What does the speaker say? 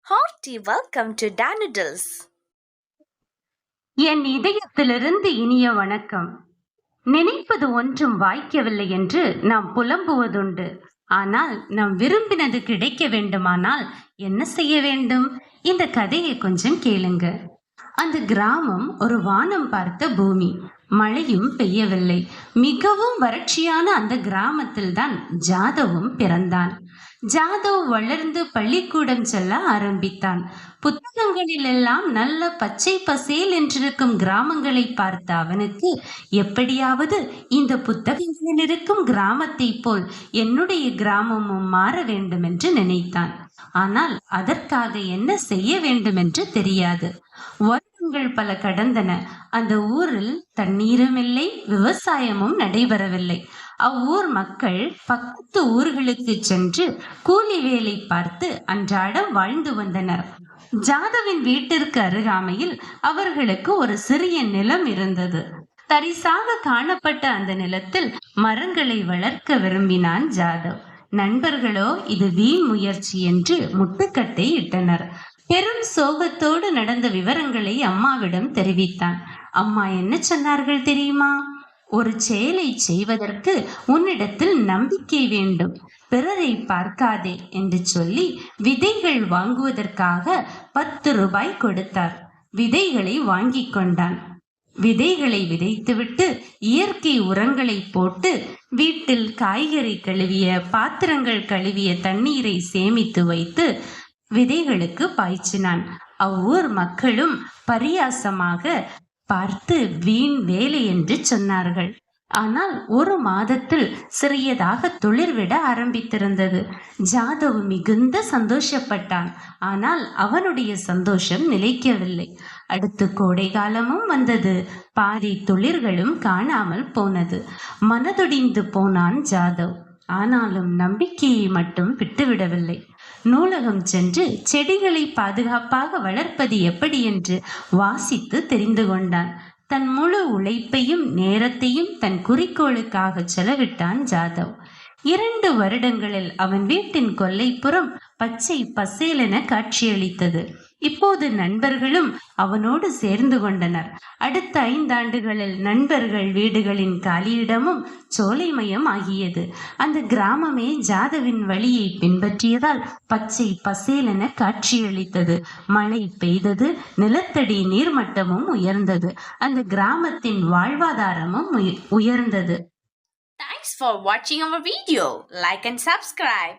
Hearty welcome to Danidals. என் இதயத்திலிருந்து இனிய வணக்கம். நினைப்பது ஒன்றும் வாய்க்கவில்லை என்று நாம் புலம்புவதுண்டு. ஆனால் நாம் விரும்பினது கிடைக்க வேண்டுமானால் என்ன செய்ய வேண்டும்? இந்த கதையை கொஞ்சம் கேளுங்க. அந்த கிராமம் ஒரு வானம் பார்த்த பூமி. மழையும் பெய்யவில்லை. மிகவும் வறட்சியான அந்த கிராமத்தில் தான் ஜாதவும் பிறந்தான். ஜாதவ் வளர்ந்து பள்ளிக்கூடம் செல்ல ஆரம்பித்தான். புத்தகங்களில் எல்லாம் நல்ல பச்சை பசேல் என்றிருக்கும் கிராமங்களை பார்த்த அவனுக்கு எப்படியாவது இந்த புத்தகங்களில் இருக்கும் கிராமத்தை போல் என்னுடைய கிராமமும் மாற வேண்டும் என்று நினைத்தான். ஆனால் அதற்காக என்ன செய்ய வேண்டும் என்று தெரியாது. வருடங்கள் பல கடந்தன. அந்த ஊரில் தண்ணீரும் இல்லை, விவசாயமும் நடைபெறவில்லை. அவ்வூர் மக்கள் பக்கத்து ஊர்களுக்கு சென்று கூலி வேலை பார்த்து அன்றாடம் வாழ்ந்து வந்தனர். ஜாதவின் வீட்டிற்கு அருகாமையில் அவர்களுக்கு ஒரு சிறிய நிலம் இருந்தது. தரிசாக காணப்பட்ட அந்த நிலத்தில் மரங்களை வளர்க்க விரும்பினான் ஜாதவ். நண்பர்களோ இது வீண் முயற்சி என்று முட்டுக்கட்டை இட்டனர். பெரும் சோகத்தோடு நடந்த விவரங்களை அம்மாவிடம் தெரிவித்தான். அம்மா என்ன சொன்னார்கள் தெரியுமா? ஒரு செயலை செய்வதற்கு உன்னிடத்தில் நம்பிக்கை வேண்டும், பிறரை பார்க்காதே என்று சொல்லி விதைகள் வாங்குவதற்காக 10 ரூபாய் கொடுத்தார். விதைகளை வாங்கி கொண்டான். விதைகளை விதைத்துவிட்டு இயற்கை உரங்களை போட்டு வீட்டில் காய்கறி கழுவிய, பாத்திரங்கள் கழுவிய தண்ணீரை சேமித்து வைத்து விதைகளுக்கு பாய்ச்சினான். அவ்வூர் மக்களும் பரியாசமாக பார்த்து வீண் வேலை என்று சொன்னார்கள். ஆனால் ஒரு மாதத்தில் சிறியதாக துளிர்விட ஆரம்பித்திருந்தது. ஜாதவ் மிகுந்த சந்தோஷப்பட்டான். ஆனால் அவனுடைய சந்தோஷம் நிலைக்கவில்லை. அடுத்து கோடை காலமும் வந்தது. பாதி துளிர்களும் காணாமல் போனது. மனதொடிந்து போனான் ஜாதவ். ஆனாலும் நம்பிக்கையை மட்டும் விட்டுவிடவில்லை. நூலகம் சென்று செடிகளை பாதுகாப்பாக வளர்ப்பது எப்படி என்று வாசித்து தெரிந்து கொண்டான். தன் முழு உழைப்பையும் நேரத்தையும் தன் குறிக்கோளுக்காக செலவிட்டான் ஜாதவ். 2 வருடங்களில் அவன் வீட்டின் கொல்லைப்புறம் பச்சை பசேலென காட்சியளித்தது. இப்போது நண்பர்களும் அவனோடு சேர்ந்து கொண்டனர். அடுத்த 5 ஆண்டுகளில் நண்பர்கள் வீடுகளின் காலியிடமும் சோலைமயம் ஆகியது. அந்த கிராமமே ஜாதவின் வழியை பின்பற்றியதால் பச்சை பசேலென காட்சியளித்தது. மழை பெய்தது. நிலத்தடி நீர்மட்டமும் உயர்ந்தது. அந்த கிராமத்தின் வாழ்வாதாரமும் உயர்ந்தது. Thanks for watching our video. Like and subscribe.